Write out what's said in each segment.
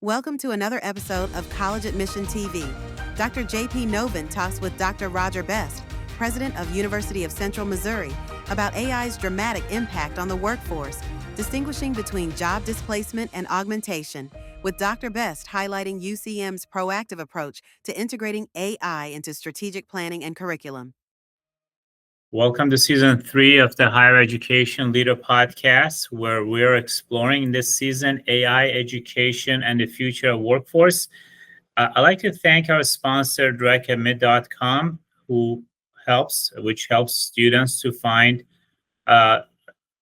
Welcome to another episode of College Admission TV. Dr. J.P. Novin talks with Dr. Roger Best, president of University of Central Missouri, about AI's dramatic impact on the workforce, distinguishing between job displacement and augmentation, with Dr. Best highlighting UCM's proactive approach to integrating AI into strategic planning and curriculum. Welcome to Season 3 of the Higher Education Leader Podcast, where we're exploring this season AI education and the future of workforce. I'd like to thank our sponsor, directadmit.com, which helps students to find their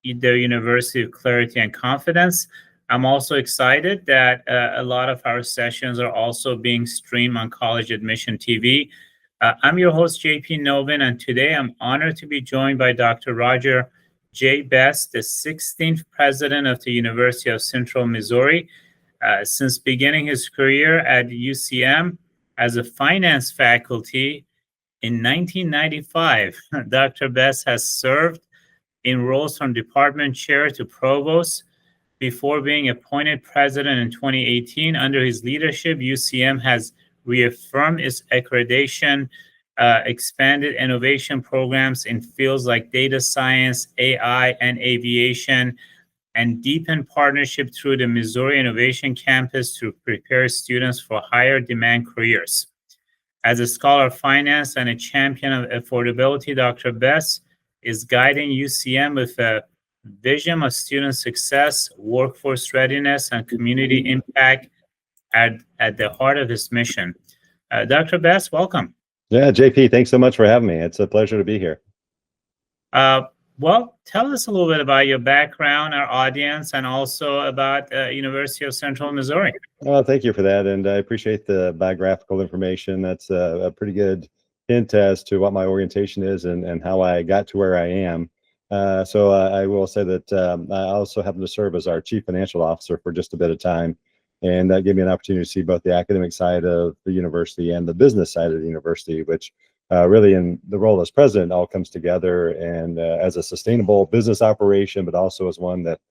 university of clarity and confidence. I'm also excited that a lot of our sessions are also being streamed on College Admission TV. I'm your host, J.P. Novin, and today I'm honored to be joined by Dr. Roger J. Best, the 16th president of the University of Central Missouri. Since beginning his career at UCM as a finance faculty in 1995, Dr. Best has served in roles from department chair to provost. Before being appointed president in 2018, under his leadership, UCM has reaffirmed its accreditation, expanded innovation programs in fields like data science, AI, and aviation, and deepened partnership through the Missouri Innovation Campus to prepare students for higher demand careers. As a scholar of finance and a champion of affordability, Dr. Best is guiding UCM with a vision of student success, workforce readiness, and community impact at the heart of his mission. Dr. Best, welcome. Yeah, JP, thanks so much for having me. It's a pleasure to be here. Well, tell us a little bit about your background, our audience, and also about University of Central Missouri. Well, thank you for that, and I appreciate the biographical information. That's a pretty good hint as to what my orientation is and how I got to where I am. So I will say that I also happen to serve as our Chief Financial Officer for just a bit of time. And that gave me an opportunity to see both the academic side of the university and the business side of the university, which really in the role as president all comes together and as a sustainable business operation, but also as one that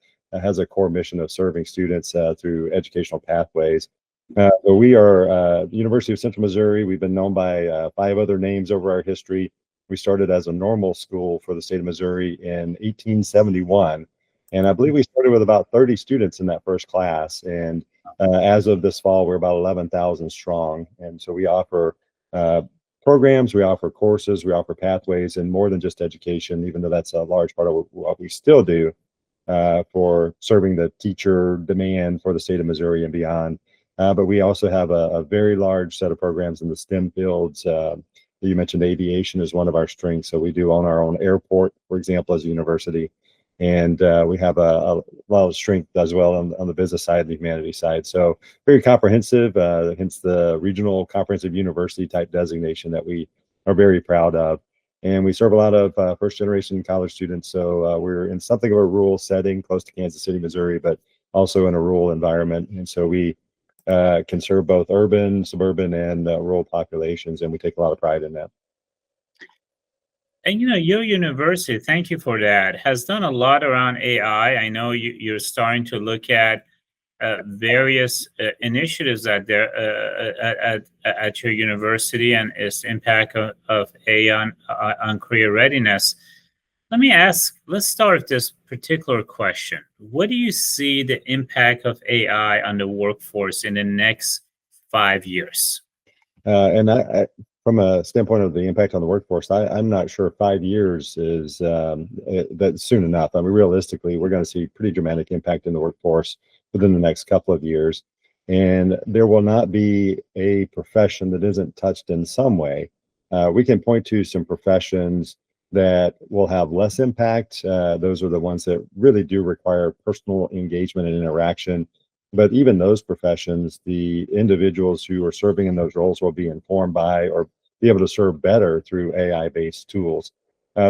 has a core mission of serving students through educational pathways. So we are University of Central Missouri. We've been known by 5 other names over our history. We started as a normal school for the state of Missouri in 1871. And I believe we started with about 30 students in that first class. And as of this fall, we're about 11,000 strong. And so we offer programs, we offer courses, we offer pathways, and more than just education, even though that's a large part of what we still do for serving the teacher demand for the state of Missouri and beyond. But we also have a very large set of programs in the STEM fields. You mentioned aviation is one of our strengths. So we do own our own airport, for example, as a university. And we have a lot of strength as well on the business side and the humanities side. So very comprehensive, hence the regional comprehensive university type designation that we are very proud of. And we serve a lot of first generation college students. So we're in something of a rural setting close to Kansas City, Missouri, but also in a rural environment. And so we can serve both urban, suburban, and rural populations. And we take a lot of pride in that. And your university, thank you for that, has done a lot around AI. I know you're starting to look at various initiatives at your university and its impact of AI on career readiness. Let's start with this particular question. What do you see the impact of AI on the workforce in the next 5 years? And I from a standpoint of the impact on the workforce, I'm not sure 5 years is that's soon enough. I mean, realistically, we're going to see pretty dramatic impact in the workforce within the next couple of years. And there will not be a profession that isn't touched in some way. We can point to some professions that will have less impact. Those are the ones that really do require personal engagement and interaction. But even those professions, the individuals who are serving in those roles will be informed by or be able to serve better through AI-based tools.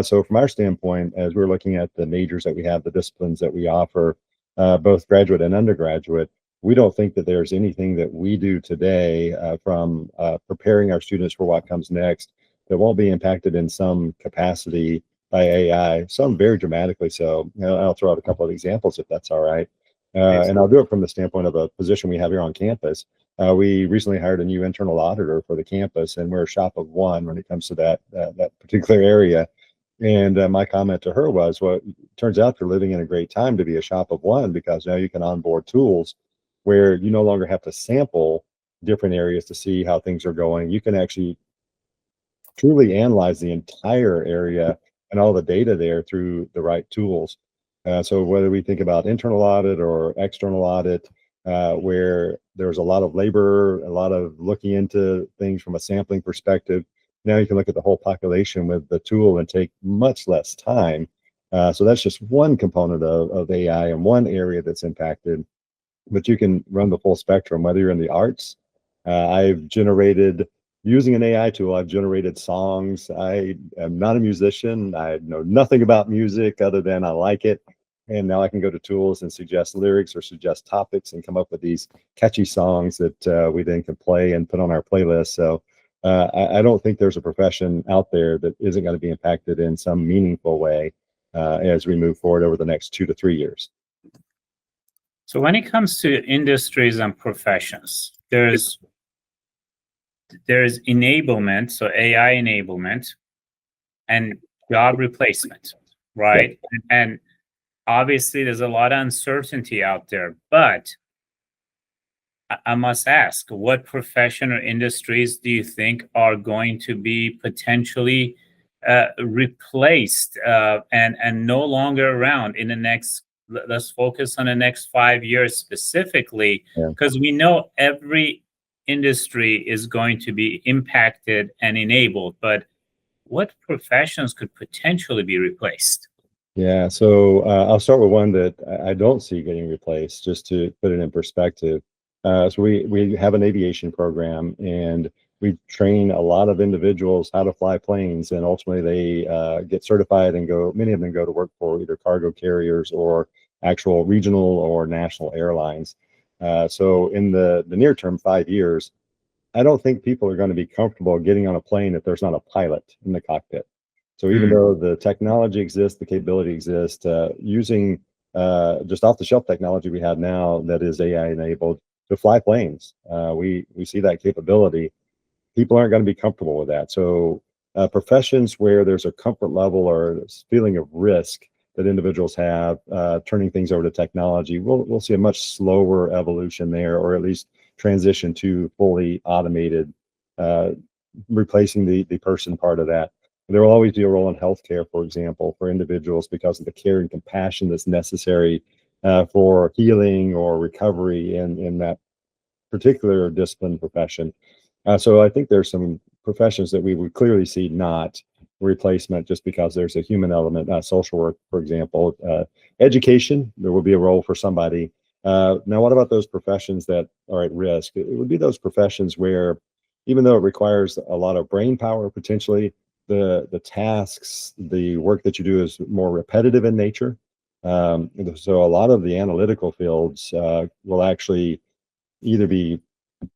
So from our standpoint, as we're looking at the majors that we have, the disciplines that we offer, both graduate and undergraduate, we don't think that there's anything that we do today from preparing our students for what comes next that won't be impacted in some capacity by AI, some very dramatically so. I'll throw out a couple of examples if that's all right. And I'll do it from the standpoint of a position we have here on campus. We recently hired a new internal auditor for the campus, and we're a shop of one when it comes to that particular area. And my comment to her was, well, it turns out you're living in a great time to be a shop of one, because now you can onboard tools where you no longer have to sample different areas to see how things are going. You can actually truly analyze the entire area and all the data there through the right tools. So whether we think about internal audit or external audit, where there's a lot of labor, a lot of looking into things from a sampling perspective, now you can look at the whole population with the tool and take much less time. So that's just one component of AI and one area that's impacted. But you can run the full spectrum, whether you're in the arts. I've generated, using an AI tool, I've generated songs. I am not a musician. I know nothing about music other than I like it. And now I can go to tools and suggest lyrics or suggest topics and come up with these catchy songs that we then can play and put on our playlist. So I don't think there's a profession out there that isn't going to be impacted in some meaningful way as we move forward over the next 2 to 3 years. So when it comes to industries and professions, there's enablement, so AI enablement, and job replacement, right? Yeah. And obviously there's a lot of uncertainty out there, but I must ask, what profession or industries do you think are going to be potentially replaced and no longer around in the next, let's focus on the next 5 years specifically, because we know every industry is going to be impacted and enabled, but what professions could potentially be replaced? Yeah, so I'll start with one that I don't see getting replaced, just to put it in perspective. So we have an aviation program, and we train a lot of individuals how to fly planes, and ultimately they get certified and go, many of them go to work for either cargo carriers or actual regional or national airlines. So in the near term, 5 years, I don't think people are going to be comfortable getting on a plane if there's not a pilot in the cockpit. So even though the technology exists, the capability exists, using just off-the-shelf technology we have now that is AI enabled to fly planes, we see that capability. People aren't going to be comfortable with that. So professions where there's a comfort level or feeling of risk that individuals have, turning things over to technology, we'll see a much slower evolution there, or at least transition to fully automated, replacing the person part of that. There will always be a role in healthcare, for example, for individuals because of the care and compassion that's necessary for healing or recovery in that particular discipline profession. So I think there's some professions that we would clearly see not replacement just because there's a human element. Social work, for example, education, there will be a role for somebody. Now, what about those professions that are at risk? It would be those professions where, even though it requires a lot of brain power, potentially, the tasks, the work that you do is more repetitive in nature. So a lot of the analytical fields will actually either be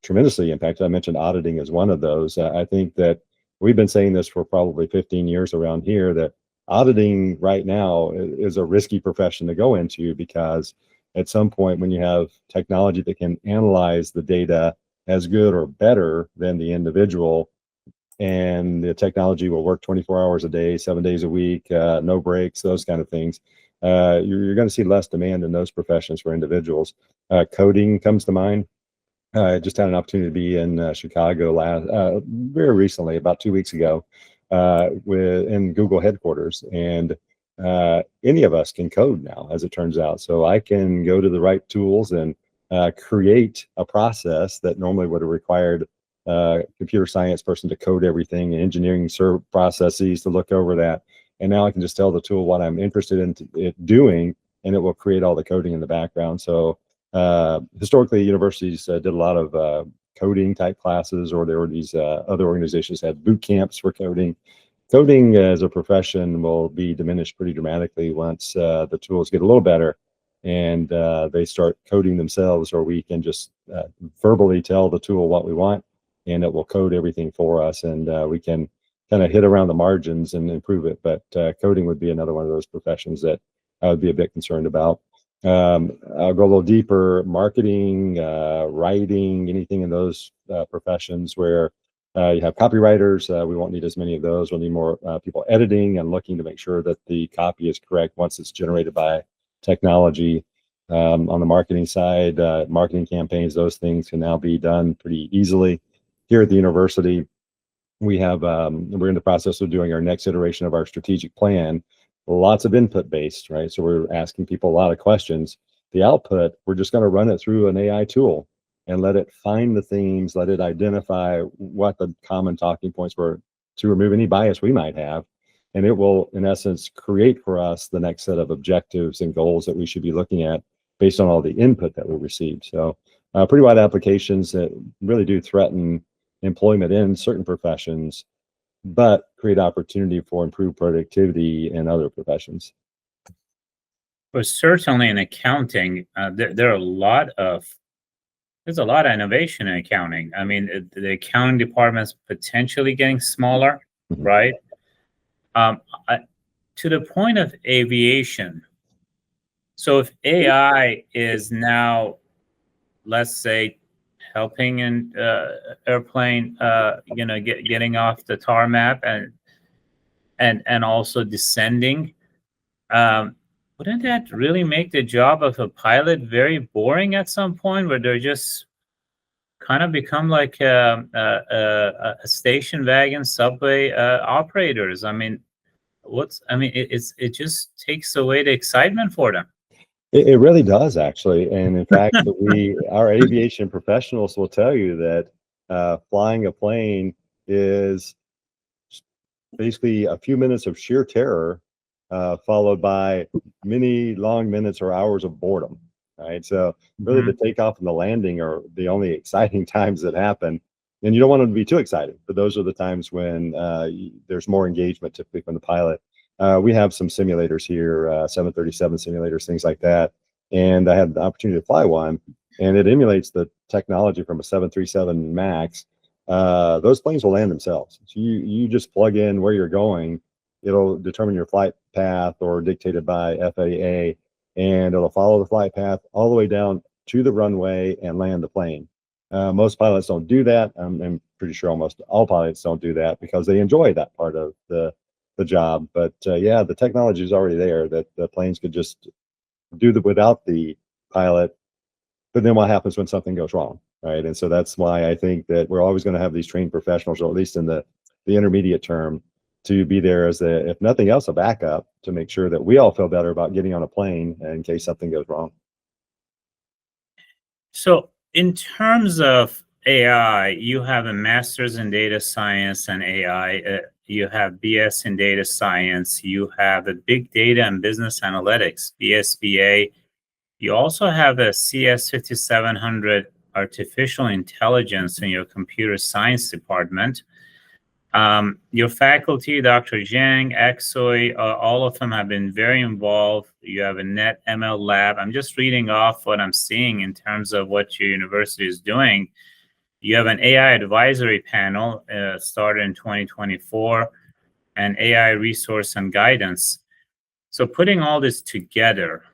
tremendously impacted. I mentioned auditing as one of those. I think that we've been saying this for probably 15 years around here, that auditing right now is a risky profession to go into, because at some point when you have technology that can analyze the data as good or better than the individual, and the technology will work 24 hours a day, 7 days a week, no breaks, those kind of things, you're going to see less demand in those professions for individuals. Coding comes to mind. I just had an opportunity to be in Chicago very recently, about 2 weeks ago, in Google headquarters, and any of us can code now, as it turns out. So I can go to the right tools and create a process that normally would have required computer science person to code everything, and engineering processes to look over that. And now I can just tell the tool what I'm interested in it doing, and it will create all the coding in the background. So historically, universities did a lot of coding type classes, or there were these other organizations that had boot camps for coding. Coding as a profession will be diminished pretty dramatically once the tools get a little better and they start coding themselves, or we can just verbally tell the tool what we want, and it will code everything for us, and we can kind of hit around the margins and improve it. But coding would be another one of those professions that I would be a bit concerned about. I'll go a little deeper: marketing, writing, anything in those professions where you have copywriters. We won't need as many of those. We'll need more people editing and looking to make sure that the copy is correct once it's generated by technology. On the marketing side, marketing campaigns, those things can now be done pretty easily. Here at the university, we're in the process of doing our next iteration of our strategic plan. Lots of input based, right? So we're asking people a lot of questions. The output, we're just going to run it through an AI tool and let it find the themes, let it identify what the common talking points were to remove any bias we might have. And it will, in essence, create for us the next set of objectives and goals that we should be looking at based on all the input that we received. So pretty wide applications that really do threaten employment in certain professions, but create opportunity for improved productivity in other professions. Well, certainly in accounting, there are there's a lot of innovation in accounting. I mean, the accounting department's potentially getting smaller, Mhm. right? To the point of aviation. So if AI is now, let's say, helping an airplane, getting off the tarmac and also descending, wouldn't that really make the job of a pilot very boring at some point, where they're just kind of become like a station wagon subway operators? I mean, it just takes away the excitement for them. It really does, actually. And in fact, our aviation professionals will tell you that flying a plane is basically a few minutes of sheer terror, followed by many long minutes or hours of boredom. Right. So really, the takeoff and the landing are the only exciting times that happen. And you don't want them to be too exciting, but those are the times when there's more engagement, typically from the pilot. We have some simulators here, 737 simulators, things like that. And I had the opportunity to fly one, and it emulates the technology from a 737 MAX. Those planes will land themselves. So you just plug in where you're going. It'll determine your flight path, or dictated by FAA, and it'll follow the flight path all the way down to the runway and land the plane. Most pilots don't do that. I'm pretty sure almost all pilots don't do that because they enjoy that part of the job. But yeah, the technology is already there that the planes could just do without the pilot. But then what happens when something goes wrong, right? And so that's why I think that we're always going to have these trained professionals, or at least in the intermediate term, to be there as if nothing else, a backup to make sure that we all feel better about getting on a plane in case something goes wrong. So in terms of AI, you have a master's in data science and AI. You have BS in data science. You have a big data and business analytics, BSBA. You also have a CS 5700 artificial intelligence in your computer science department. Your faculty, Dr. Zhang, Exoy, all of them have been very involved. You have a net ML lab. I'm just reading off what I'm seeing in terms of what your university is doing. You have an AI advisory panel started in 2024, and AI resource and guidance. So putting all this together,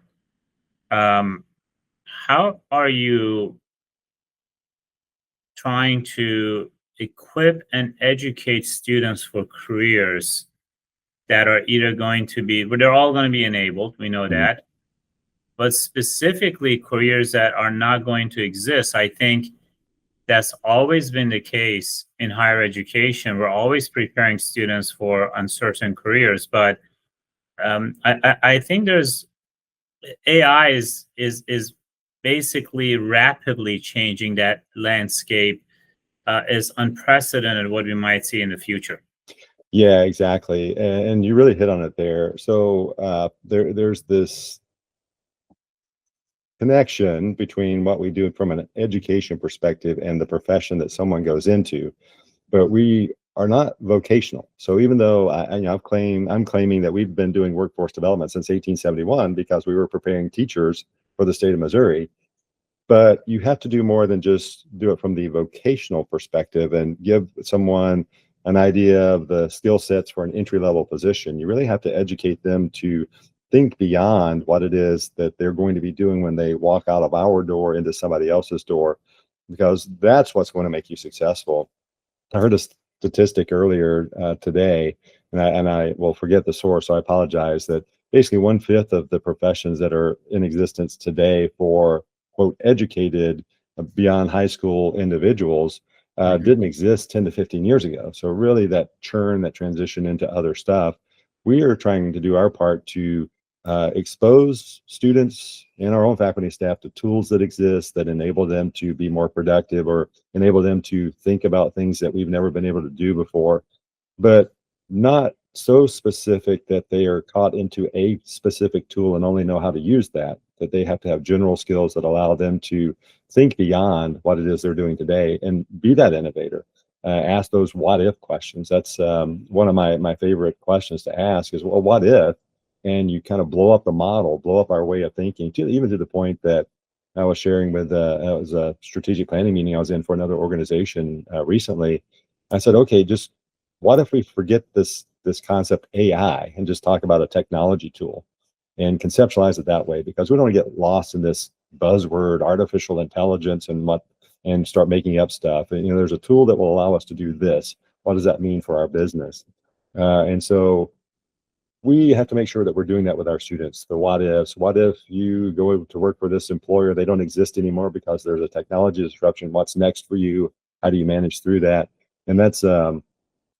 how are you trying to equip and educate students for careers that are either going to be, well, they're all going to be enabled, we know that, but specifically careers that are not going to exist? I think that's always been the case in higher education. We're always preparing students for uncertain careers, but I think AI is basically rapidly changing that landscape. Is unprecedented what we might see in the future. Yeah, exactly. And you really hit on it there. So there's this connection between what we do from an education perspective and the profession that someone goes into, but we are not vocational. So even though I'm claiming that we've been doing workforce development since 1871 because we were preparing teachers for the state of Missouri, but you have to do more than just do it from the vocational perspective and give someone an idea of the skill sets for an entry-level position. You really have to educate them to think beyond what it is that they're going to be doing when they walk out of our door into somebody else's door, because that's what's going to make you successful. I heard a statistic earlier today, and I will forget the source, so I apologize, that basically 1/5 of the professions that are in existence today for, quote, educated beyond high school individuals didn't exist 10 to 15 years ago. So really that churn, that transition into other stuff, we are trying to do our part to expose students and our own faculty and staff to tools that exist that enable them to be more productive or enable them to think about things that we've never been able to do before, but not so specific that they are caught into a specific tool and only know how to use that, that they have to have general skills that allow them to think beyond what it is they're doing today and be that innovator. Ask those what if questions. That's one of my favorite questions to ask is, well, what if? And you kind of blow up the model, blow up our way of thinking, even to the point that I was sharing with, it was a strategic planning meeting I was in for another organization recently. I said, okay, just what if we forget this concept AI and just talk about a technology tool and conceptualize it that way, because we don't want to get lost in this buzzword artificial intelligence and start making up stuff. And there's a tool that will allow us to do this. What does that mean for our business? And so we have to make sure that we're doing that with our students. The what ifs. What if you go to work for this employer, they don't exist anymore because there's a technology disruption? What's next for you? How do you manage through that? And that's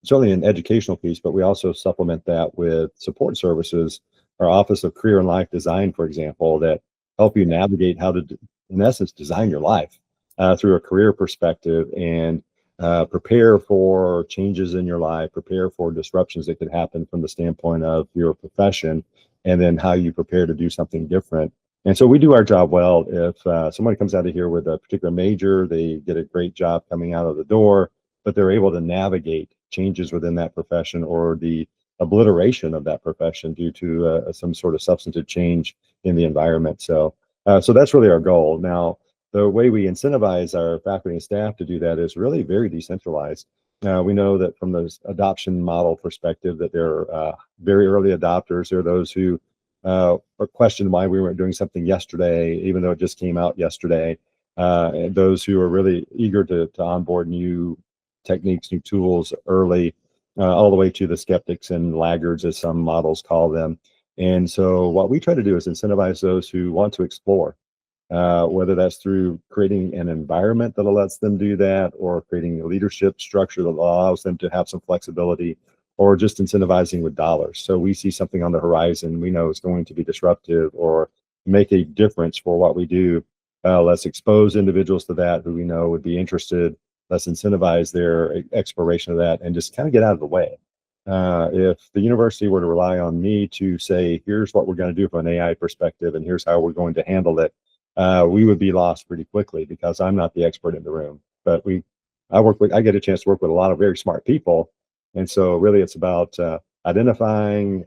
certainly an educational piece, but we also supplement that with support services. Our Office of Career and Life Design, for example, that help you navigate how to, in essence, design your life through a career perspective and prepare for changes in your life, prepare for disruptions that could happen from the standpoint of your profession, and then how you prepare to do something different. And so we do our job well. If somebody comes out of here with a particular major, they get a great job coming out of the door, but they're able to navigate changes within that profession or the obliteration of that profession due to some sort of substantive change in the environment. So that's really our goal. Now, the way we incentivize our faculty and staff to do that is really very decentralized. We know that from the adoption model perspective that there are very early adopters. There are those who are questioned why we weren't doing something yesterday, even though it just came out yesterday. And those who are really eager to onboard new techniques, new tools early, all the way to the skeptics and laggards, as some models call them. And so what we try to do is incentivize those who want to explore, whether that's through creating an environment that lets them do that, or creating a leadership structure that allows them to have some flexibility, or just incentivizing with dollars. So we see something on the horizon we know is going to be disruptive or make a difference for what we do. Let's expose individuals to that who we know would be interested. Let's incentivize their exploration of that and just kind of get out of the way. If the university were to rely on me to say, here's what we're going to do from an AI perspective, and here's how we're going to handle it, we would be lost pretty quickly because I'm not the expert in the room. But I get a chance to work with a lot of very smart people. And so really it's about identifying,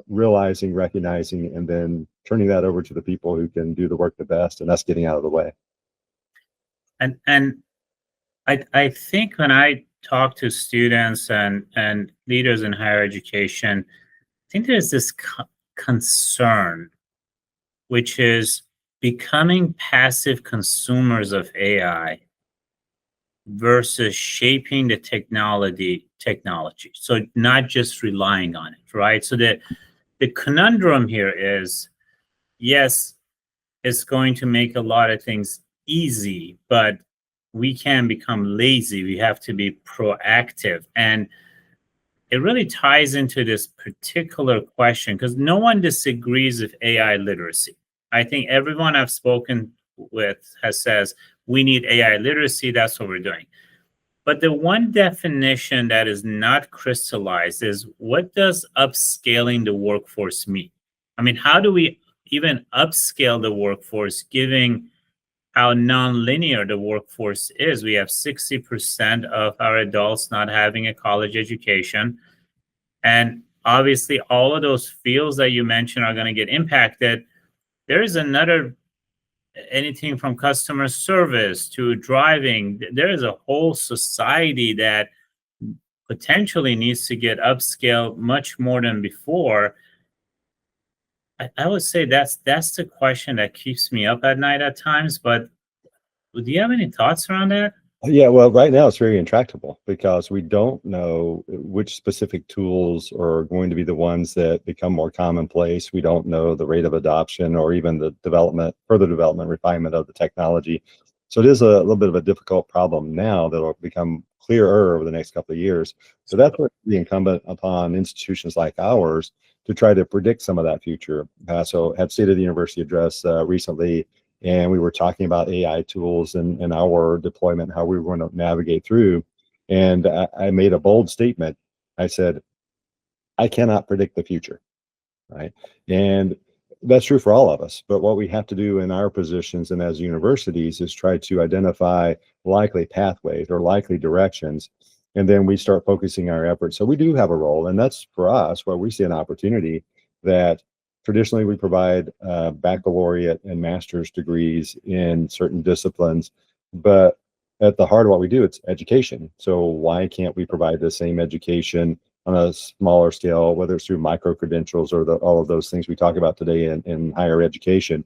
realizing, recognizing, and then turning that over to the people who can do the work the best, and that's getting out of the way. And I think when I talk to students and leaders in higher education, I think there's this concern, which is becoming passive consumers of AI versus shaping the technology. So not just relying on it, right? So the conundrum here is, yes, it's going to make a lot of things easy, but we can become lazy. We have to be proactive. And it really ties into this particular question because no one disagrees with AI literacy. I think everyone I've spoken with says we need AI literacy. That's what we're doing. But the one definition that is not crystallized is, what does upscaling the workforce mean? I mean, how do we even upscale the workforce, given how nonlinear the workforce is? We have 60% of our adults not having a college education. And obviously, all of those fields that you mentioned are going to get impacted. There is anything from customer service to driving. There is a whole society that potentially needs to get upscaled much more than before. I would say that's the question that keeps me up at night at times. But do you have any thoughts around that? Yeah, well, right now it's very intractable because we don't know which specific tools are going to be the ones that become more commonplace. We don't know the rate of adoption or even the further development, refinement of the technology. So it is a little bit of a difficult problem now that'll become clearer over the next couple of years. So that's where the incumbent upon institutions like ours to try to predict some of that future. So had State of the University address recently, and we were talking about AI tools and our deployment, how we were going to navigate through. And I made a bold statement. I said, I cannot predict the future, right? And that's true for all of us. But what we have to do in our positions and as universities is try to identify likely pathways or likely directions. And then we start focusing our efforts. So we do have a role. And that's for us where we see an opportunity that traditionally we provide baccalaureate and master's degrees in certain disciplines. But at the heart of what we do, it's education. So why can't we provide the same education on a smaller scale, whether it's through micro credentials or all of those things we talk about today in higher education,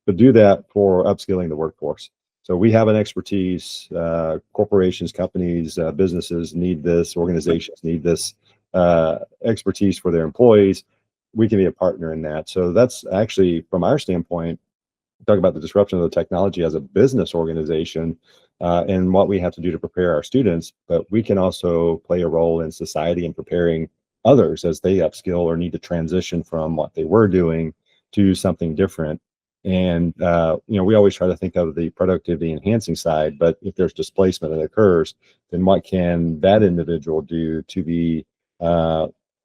but do that for upskilling the workforce. So we have an expertise, corporations, companies, businesses need this, organizations need this expertise for their employees. We can be a partner in that. So that's actually, from our standpoint, talk about the disruption of the technology as a business organization and what we have to do to prepare our students, but we can also play a role in society in preparing others as they upskill or need to transition from what they were doing to something different. And we always try to think of the productivity enhancing side, but if there's displacement that occurs, then what can that individual do to be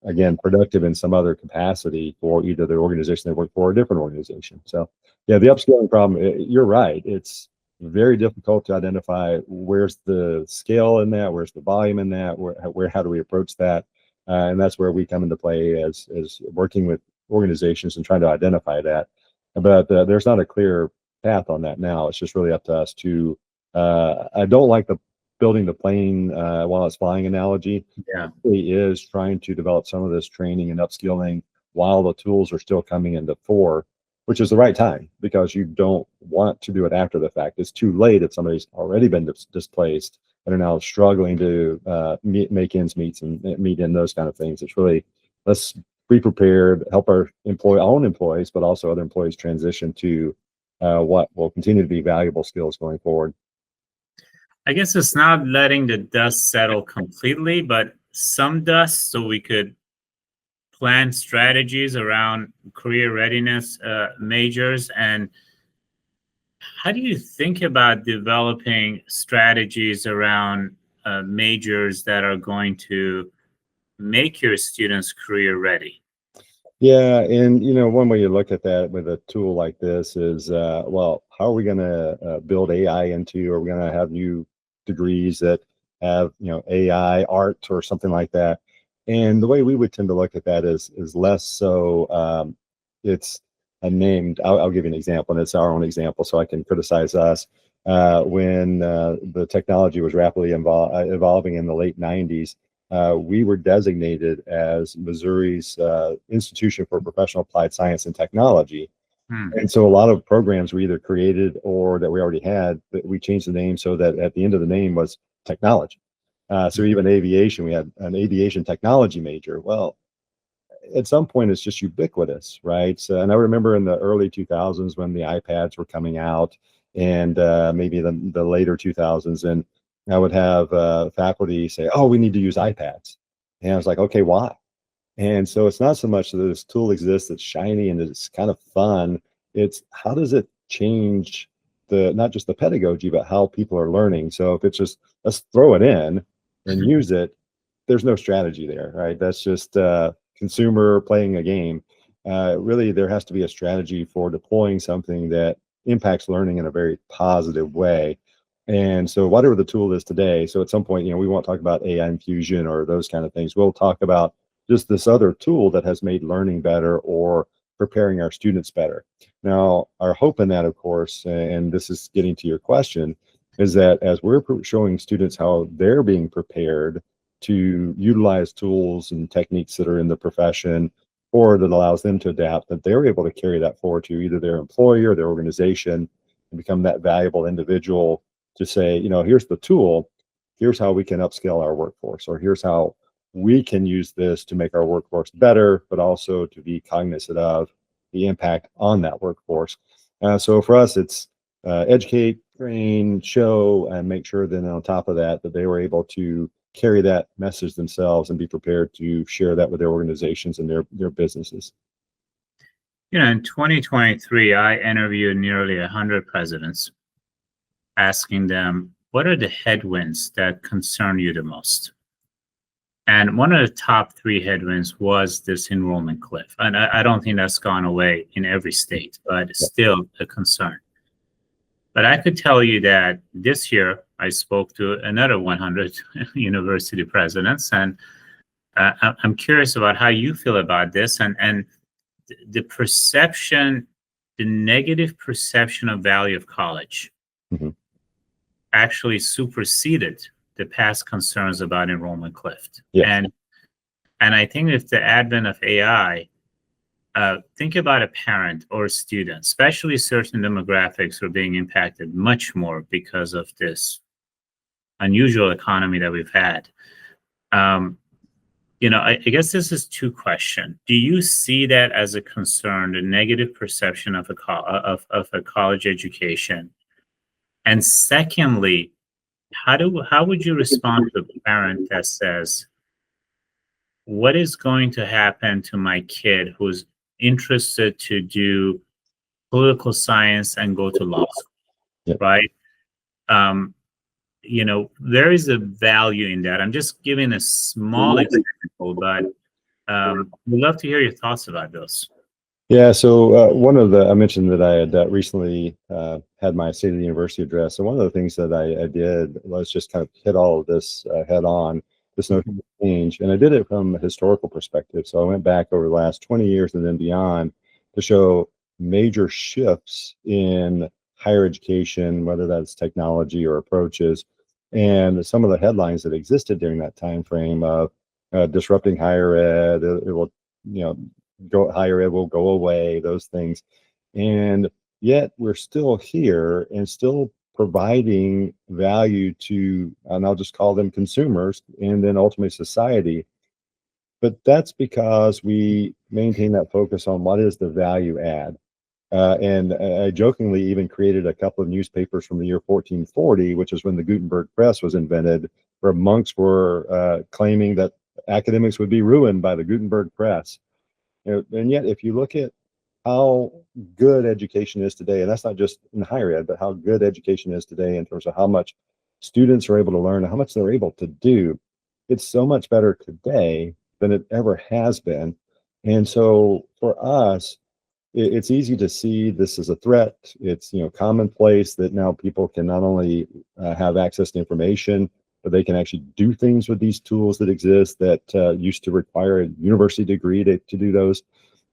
again productive in some other capacity for either the organization they work for or a different organization? So yeah, the upskilling problem, you're right. It's very difficult to identify where's the scale in that, where's the volume in that, how do we approach that? And that's where we come into play as working with organizations and trying to identify that. But there's not a clear path on that now. It's just really up to us to, I don't like the building the plane while it's flying analogy. Yeah. It really is trying to develop some of this training and upskilling while the tools are still coming into fore, which is the right time because you don't want to do it after the fact. It's too late if somebody's already been displaced and are now struggling to make ends meet in those kind of things. It's really, let's be prepared, help our own employees, but also other employees transition to what will continue to be valuable skills going forward. I guess it's not letting the dust settle completely, but some dust so we could plan strategies around career readiness majors. And how do you think about developing strategies around majors that are going to make your students career ready? Yeah, and one way you look at that with a tool like this is, well, how are we going to build AI into? Are we going to have new degrees that have AI art or something like that? And the way we would tend to look at that is less so. It's a named. I'll give you an example, and it's our own example, so I can criticize us. When the technology was rapidly evolving in the late '90s. We were designated as Missouri's Institution for Professional Applied Science and Technology. And so a lot of programs were either created or that we already had, but we changed the name so that at the end of the name was technology. So even aviation, we had an aviation technology major. Well, at some point it's just ubiquitous, right? So, and I remember in the early 2000s when the iPads were coming out and maybe the later 2000s, and I would have faculty say, oh, we need to use iPads. And I was like, okay, why? And so it's not so much that this tool exists that's shiny and it's kind of fun. It's how does it change not just the pedagogy, but how people are learning. So if it's just, let's throw it in and use it, there's no strategy there, right? That's just consumer playing a game. Really, there has to be a strategy for deploying something that impacts learning in a very positive way. And so whatever the tool is today, so at some point, we won't talk about AI infusion or those kind of things. We'll talk about just this other tool that has made learning better or preparing our students better. Now, our hope in that, of course, and this is getting to your question, is that as we're showing students how they're being prepared to utilize tools and techniques that are in the profession, or that allows them to adapt, that they're able to carry that forward to either their employer, their organization, and become that valuable individual to say, here's the tool, here's how we can upscale our workforce, or here's how we can use this to make our workforce better, but also to be cognizant of the impact on that workforce. So for us, it's educate, train, show, and make sure then on top of that, that they were able to carry that message themselves and be prepared to share that with their organizations and their businesses. In 2023, I interviewed nearly 100 presidents, asking them, what are the headwinds that concern you the most? And one of the top 3 headwinds was this enrollment cliff. And I don't think that's gone away in every state, but it's still a concern. But I could tell you that this year I spoke to another 100 university presidents, and I'm curious about how you feel about this, and the perception, the negative perception of value of college actually superseded the past concerns about enrollment cliff. Yes. And I think with the advent of AI, think about a parent or a student, especially certain demographics are being impacted much more because of this unusual economy that we've had. I guess this is 2 questions. Do you see that as a concern, the negative perception of a college education? And secondly, how would you respond to a parent that says, what is going to happen to my kid who's interested to do political science and go to law school, right? There is a value in that. I'm just giving a small example, but we'd love to hear your thoughts about those. Yeah, so I mentioned that I had recently had my State of the University address. And one of the things that I did was just kind of hit all of this head on, this notion of change. And I did it from a historical perspective. So I went back over the last 20 years and then beyond to show major shifts in higher education, whether that's technology or approaches, and some of the headlines that existed during that time frame of disrupting higher ed. It will, higher ed will go away, those things. And yet we're still here and still providing value to, and I'll just call them consumers, and then ultimately society. But that's because we maintain that focus on what is the value add. And I jokingly even created a couple of newspapers from the year 1440, which is when the Gutenberg press was invented, where monks were claiming that academics would be ruined by the Gutenberg press. And yet, if you look at how good education is today, and that's not just in higher ed, but how good education is today in terms of how much students are able to learn and how much they're able to do, it's so much better today than it ever has been. And so for us, it's easy to see this as a threat. It's commonplace that now people can not only have access to information, but they can actually do things with these tools that exist that used to require a university degree to do those.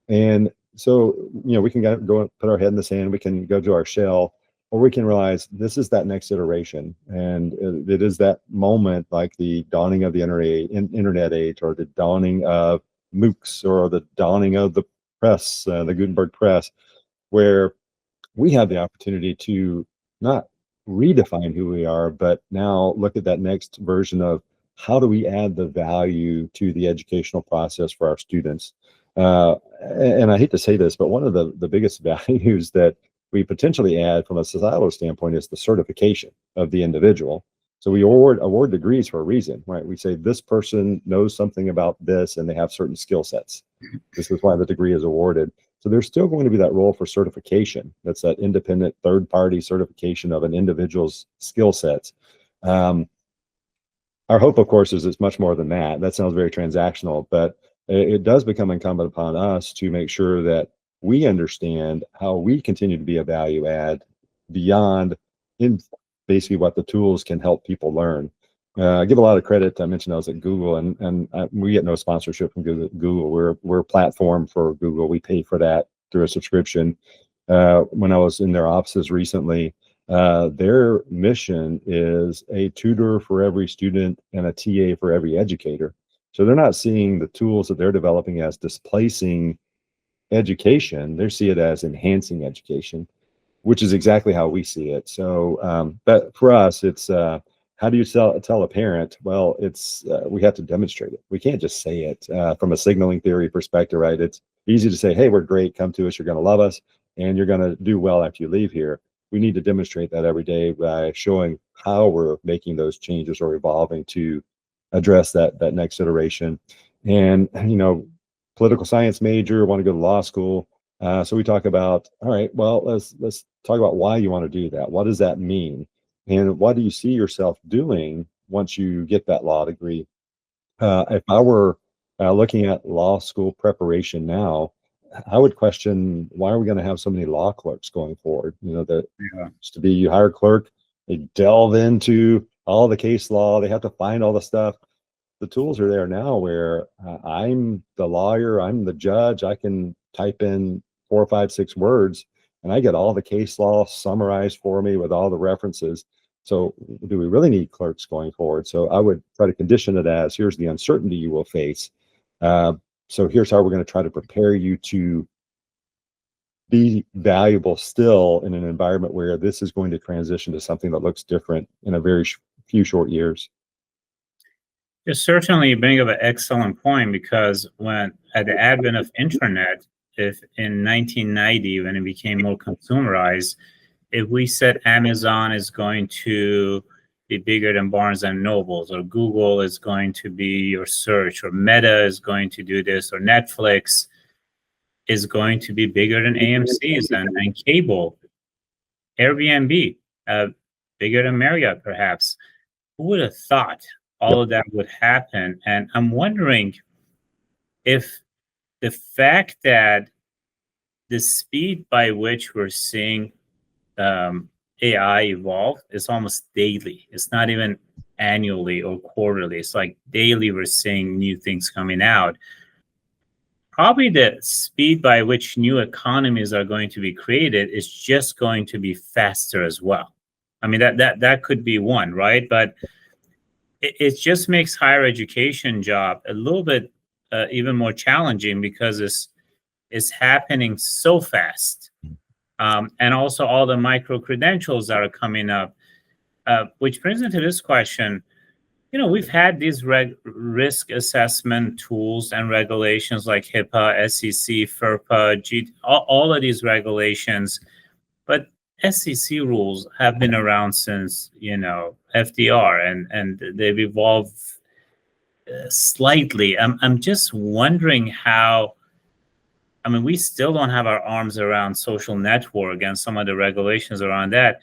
And so, we can go and put our head in the sand, we can go to our shell, or we can realize this is that next iteration. And it is that moment, like the dawning of the internet age, or the dawning of MOOCs, or the dawning of the press, the Gutenberg press, where we have the opportunity to not redefine who we are, but now look at that next version of how do we add the value to the educational process for our students. And I hate to say this, but one of the biggest values that we potentially add from a societal standpoint is the certification of the individual. So we award degrees for a reason, right? We say this person knows something about this and they have certain skill sets. This is why the degree is awarded. So there's still going to be that role for certification. That's that independent third-party certification of an individual's skill sets. Our hope, of course, is it's much more than that. That sounds very transactional, but it does become incumbent upon us to make sure that we understand how we continue to be a value add beyond in basically what the tools can help people learn. I give a lot of credit. I mentioned I was at Google, and we get no sponsorship from Google. We're a platform for Google. We pay for that through a subscription. When I was in their offices recently, their mission is a tutor for every student and a TA for every educator. So they're not seeing the tools that they're developing as displacing education. They see it as enhancing education, which is exactly how we see it. So, but for us, it's how do you tell a parent? Well, it's we have to demonstrate it. We can't just say it from a signaling theory perspective, right? It's easy to say, "Hey, we're great. Come to us. You're going to love us, and you're going to do well after you leave here." We need to demonstrate that every day by showing how we're making those changes or evolving to address that next iteration. And political science major, want to go to law school. So we talk about, all right, well, let's talk about why you want to do that. What does that mean? And what do you see yourself doing once you get that law degree? If I were looking at law school preparation now, I would question, why are we going to have so many law clerks going forward? That used to be, you hire a clerk, they delve into all the case law, they have to find all the stuff. The tools are there now where I'm the lawyer, I'm the judge, I can type in 4, 5, 6 words, and I get all the case law summarized for me with all the references. So do we really need clerks going forward? So I would try to condition it as, here's the uncertainty you will face. So here's how we're going to try to prepare you to be valuable still in an environment where this is going to transition to something that looks different in a very few short years. You certainly bring up an excellent point, because when at the advent of internet, if in 1990, when it became more consumerized, if we said Amazon is going to be bigger than Barnes and Nobles, or Google is going to be your search, or Meta is going to do this, or Netflix is going to be bigger than AMC's and cable, Airbnb, bigger than Marriott, perhaps. Who would have thought all of that would happen? And I'm wondering if the fact that the speed by which we're seeing AI evolve is almost daily. It's not even annually or quarterly. It's like daily we're seeing new things coming out. Probably the speed by which new economies are going to be created is just going to be faster as well. I mean, that could be one, right? But it just makes higher education job a little bit even more challenging, because it's happening so fast. And also all the micro credentials that are coming up, which brings me to this question. We've had these risk assessment tools and regulations like HIPAA, SEC, FERPA, all of these regulations, but SEC rules have been around since, FDR, and they've evolved slightly. I'm just wondering how. I mean, we still don't have our arms around social network and some of the regulations around that.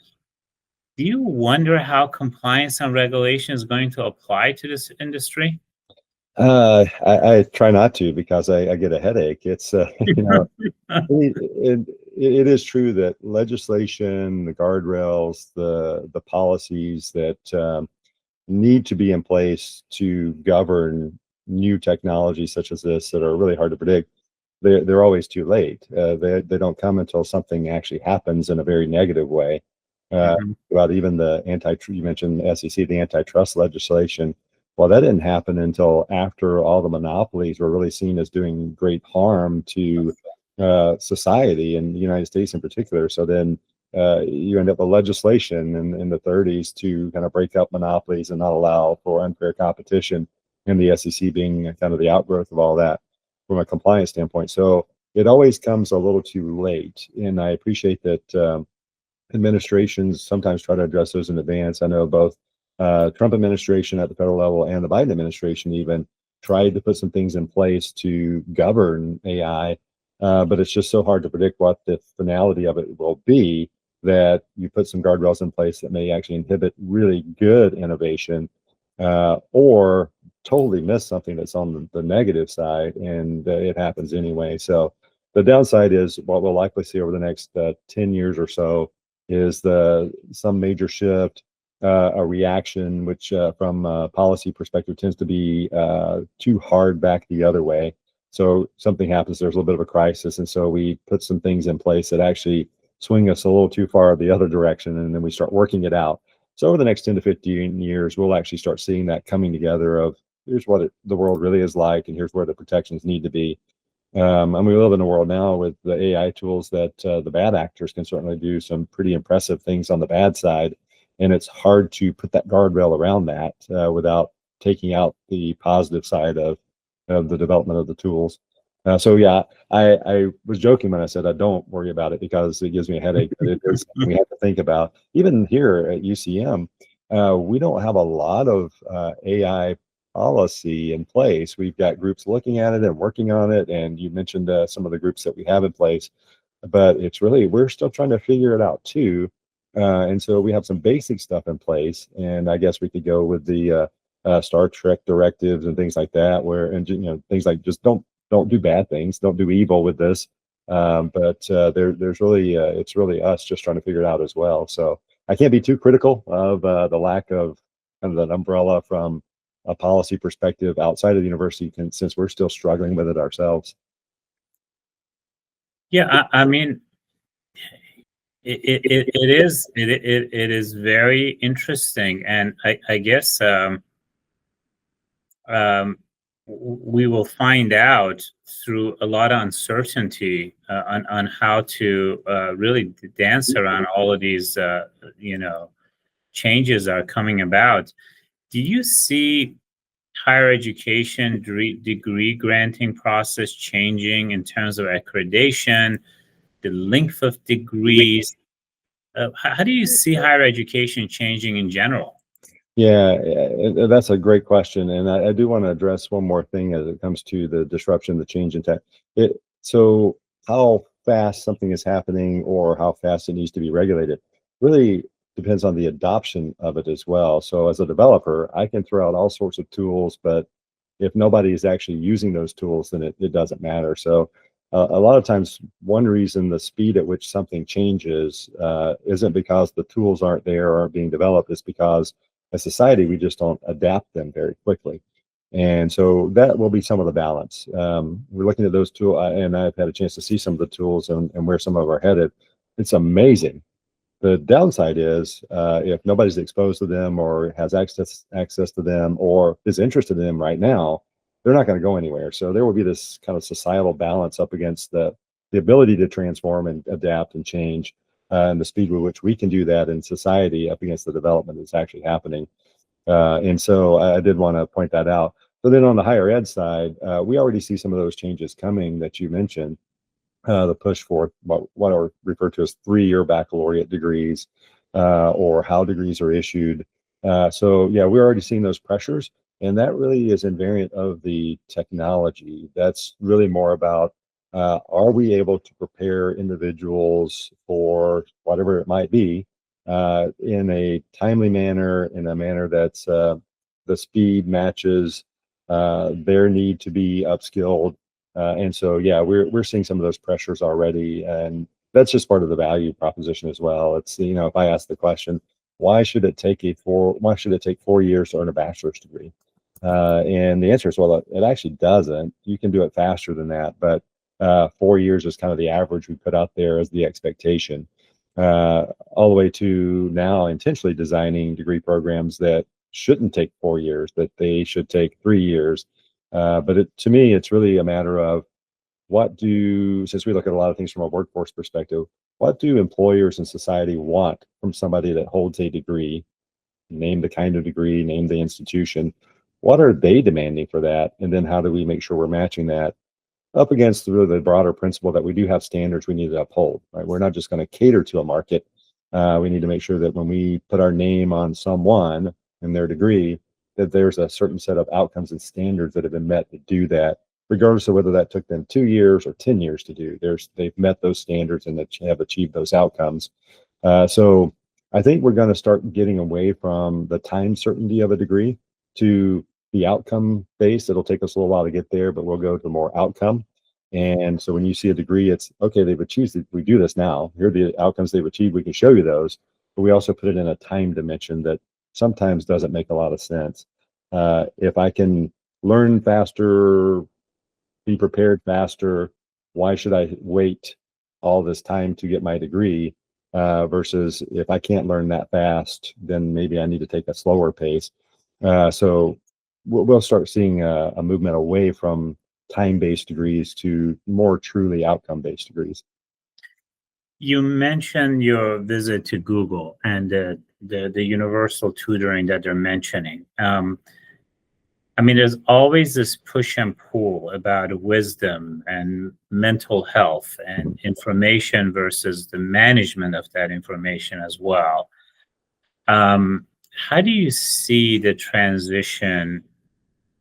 Do you wonder how compliance and regulation is going to apply to this industry? I try not to, because I get a headache. It's it is true that legislation, the guardrails, the policies that need to be in place to govern new technologies such as this that are really hard to predict, they're always too late. They don't come until something actually happens in a very negative way. About even you mentioned the SEC, the antitrust legislation. Well, that didn't happen until after all the monopolies were really seen as doing great harm to society, and the United States in particular. So then you end up with legislation in the 30s to kind of break up monopolies and not allow for unfair competition, and the SEC being kind of the outgrowth of all that from a compliance standpoint. So it always comes a little too late, and I appreciate that administrations sometimes try to address those in advance. I know both Trump administration at the federal level and the Biden administration even tried to put some things in place to govern AI, but it's just so hard to predict what the finality of it will be, that you put some guardrails in place that may actually inhibit really good innovation, or totally miss something that's on the negative side, and it happens anyway. So the downside is, what we'll likely see over the next 10 years or so is some major shift, a reaction, which from a policy perspective tends to be too hard back the other way. So something happens, there's a little bit of a crisis, and so we put some things in place that actually swing us a little too far the other direction, and then we start working it out. So over the next 10 to 15 years, we'll actually start seeing that coming together of here's what the world really is like, and here's where the protections need to be. And we live in a world now with the AI tools that the bad actors can certainly do some pretty impressive things on the bad side, and it's hard to put that guardrail around that without taking out the positive side of the development of the tools. So yeah, I was joking when I said I don't worry about it because it gives me a headache, but it is something we have to think about. Even here at UCM, we don't have a lot of AI policy in place. We've got groups looking at it and working on it, and you mentioned some of the groups that we have in place, but it's really, we're still trying to figure it out too. And so we have some basic stuff in place, and I guess we could go with the Star Trek directives and things like that, where, and things like just don't do bad things, don't do evil with this. But there's really it's really us just trying to figure it out as well. So I can't be too critical of the lack of kind of that umbrella from a policy perspective outside of the university, since we're still struggling with it ourselves. Yeah, I mean, it is very interesting, and I guess we will find out through a lot of uncertainty on how to really dance around all of these changes are coming about. Do you see higher education degree granting process changing in terms of accreditation, the length of degrees? How do you see higher education changing in general? Yeah, that's a great question, and I do want to address one more thing as it comes to the disruption, the change in tech. So how fast something is happening or how fast it needs to be regulated really depends on the adoption of it as well. So as a developer, I can throw out all sorts of tools, but if nobody is actually using those tools, then it doesn't matter. So a lot of times, one reason the speed at which something changes isn't because the tools aren't there or aren't being developed. It's because as society, we just don't adapt them very quickly. And so that will be some of the balance. We're looking at those tools, and I've had a chance to see some of the tools and where some of them are headed. It's amazing. The downside is if nobody's exposed to them or has access to them or is interested in them right now, they're not going to go anywhere. So there will be this kind of societal balance up against the ability to transform and adapt and change, and the speed with which we can do that in society up against the development that's actually happening. And so I did want to point that out. So then on the higher ed side, we already see some of those changes coming that you mentioned. The push for what are referred to as 3-year baccalaureate degrees, or how degrees are issued. So yeah, we're already seeing those pressures, and that really is invariant of the technology. That's really more about are we able to prepare individuals for whatever it might be in a timely manner, in a manner that's the speed matches their need to be upskilled. And so, yeah, we're seeing some of those pressures already, and that's just part of the value proposition as well. It's, if I ask the question, why should it take 4 years to earn a bachelor's degree? And the answer is, well, it actually doesn't. You can do it faster than that, but 4 years is kind of the average we put out there as the expectation. All the way to now intentionally designing degree programs that shouldn't take 4 years, that they should take 3 years. But to me, it's really a matter of since we look at a lot of things from a workforce perspective, what do employers and society want from somebody that holds a degree? Name the kind of degree, name the institution. What are they demanding for that? And then how do we make sure we're matching that up against really the broader principle that we do have standards we need to uphold, right? We're not just going to cater to a market. We need to make sure that when we put our name on someone and their degree, that there's a certain set of outcomes and standards that have been met to do that, regardless of whether that took them 2 years or 10 years to do. They've met those standards and they have achieved those outcomes. So I think we're going to start getting away from the time certainty of a degree to the outcome based. It'll take us a little while to get there, but we'll go to more outcome. And so when you see a degree, it's okay, they've achieved it. We do this now. Here are the outcomes they've achieved. We can show you those, but we also put it in a time dimension that sometimes doesn't make a lot of sense. If I can learn faster, be prepared faster, why should I wait all this time to get my degree? Versus if I can't learn that fast, then maybe I need to take a slower pace. So we'll start seeing a movement away from time-based degrees to more truly outcome-based degrees. You mentioned your visit to Google and the universal tutoring that they're mentioning. I mean, there's always this push and pull about wisdom and mental health and information versus the management of that information as well. How do you see the transition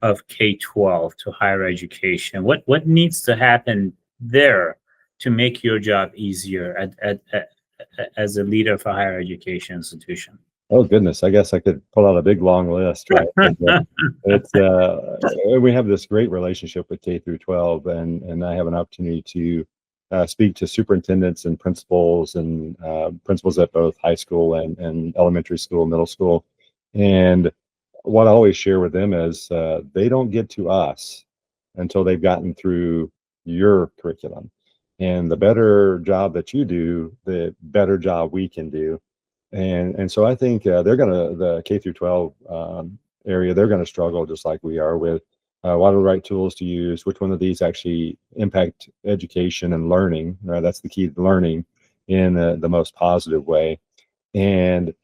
of K-12 to higher education? What needs to happen there to make your job easier as a leader of a higher education institution? Oh goodness, I guess I could pull out a big long list, right? It's we have this great relationship with K through 12, and I have an opportunity to speak to superintendents and principals at both high school and elementary school, middle school. And what I always share with them is they don't get to us until they've gotten through your curriculum. And the better job that you do, the better job we can do. And so I think the K through 12 area, they're gonna struggle just like we are with what are the right tools to use, which one of these actually impact education and learning, right? That's the key to learning in the most positive way. And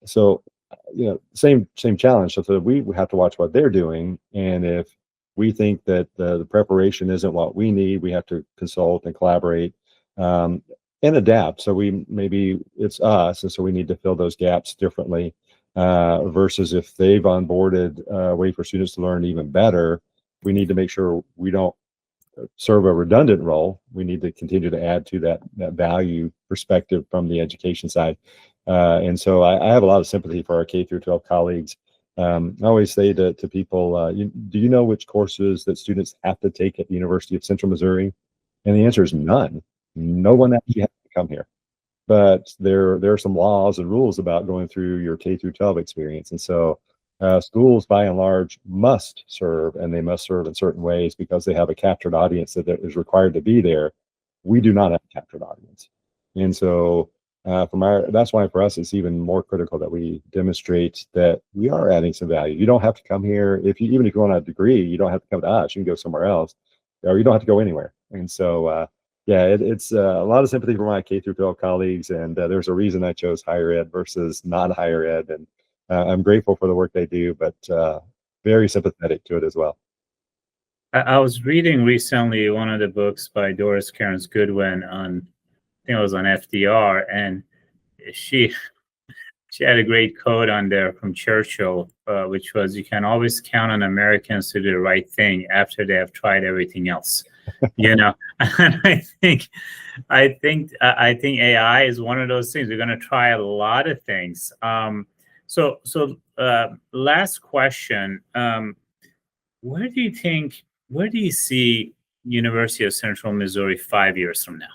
so, same challenge. So we have to watch what they're doing, and if we think that the preparation isn't what we need, we have to consult and collaborate and adapt. So maybe it's us, and so we need to fill those gaps differently. Versus if they've onboarded a way for students to learn even better, we need to make sure we don't serve a redundant role. We need to continue to add to that value perspective from the education side. And so I have a lot of sympathy for our K through 12 colleagues. I always say to people, do you know which courses that students have to take at the University of Central Missouri? And the answer is none. No one actually has to come here. But there are some laws and rules about going through your K through 12 experience. And so schools by and large must serve, and they must serve in certain ways because they have a captured audience that is required to be there. We do not have a captured audience. And so that's why for us, it's even more critical that we demonstrate that we are adding some value. You don't have to come here. Even if you want a degree, you don't have to come to us. You can go somewhere else, or you don't have to go anywhere. And so, it's a lot of sympathy for my K through 12 colleagues, and there's a reason I chose higher ed versus not higher ed, and I'm grateful for the work they do, but very sympathetic to it as well. I was reading recently one of the books by Doris Kearns Goodwin on, I think it was on FDR, and she had a great quote on there from Churchill, which was, "You can always count on Americans to do the right thing after they have tried everything else." And I think AI is one of those things. We're going to try a lot of things. So last question: where do you see University of Central Missouri 5 years from now?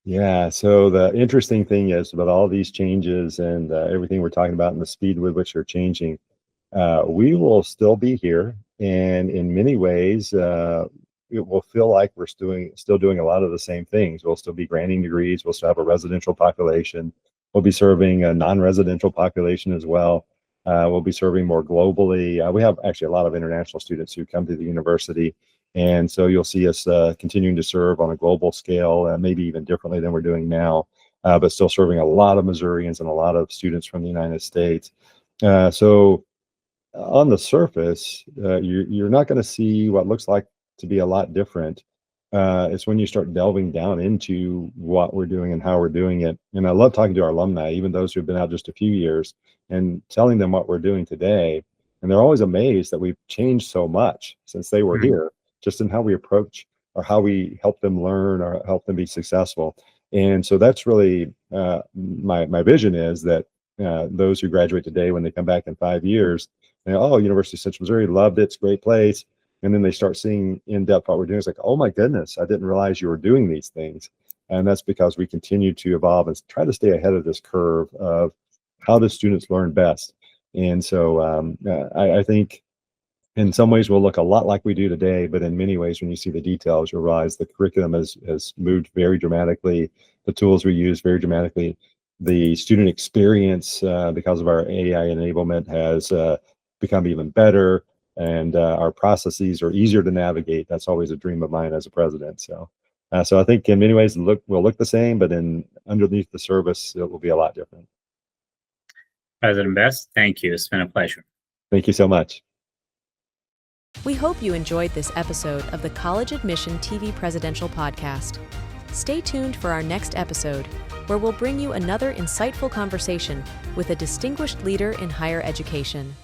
Yeah, so the interesting thing is about all these changes and everything we're talking about and the speed with which they're changing, we will still be here, and in many ways, it will feel like we're still doing a lot of the same things. We'll still be granting degrees. We'll still have a residential population. We'll be serving a non-residential population as well. We'll be serving more globally. We have actually a lot of international students who come to the university. And so you'll see us continuing to serve on a global scale, maybe even differently than we're doing now, but still serving a lot of Missourians and a lot of students from the United States. So on the surface, you're not going to see what looks like to be a lot different. It's when you start delving down into what we're doing and how we're doing it. And I love talking to our alumni, even those who've been out just a few years, and telling them what we're doing today. And they're always amazed that we've changed so much since they were here, just in how we approach or how we help them learn or help them be successful. And so that's really my vision is that those who graduate today, when they come back in 5 years, University of Central Missouri, loved it, it's a great place. And then they start seeing in depth what we're doing. It's like, oh my goodness, I didn't realize you were doing these things. And that's because we continue to evolve and try to stay ahead of this curve of how do students learn best. And so I think in some ways we'll look a lot like we do today, but in many ways, when you see the details, you'll realize the curriculum has moved very dramatically. The tools we use very dramatically. The student experience, because of our AI enablement, has become even better. and our processes are easier to navigate. That's always a dream of mine as a president. So I think in many ways will look the same, but underneath the service, it will be a lot different. President Best, thank you. It's been a pleasure. Thank you so much. We hope you enjoyed this episode of the College Admission TV Presidential Podcast. Stay tuned for our next episode, where we'll bring you another insightful conversation with a distinguished leader in higher education.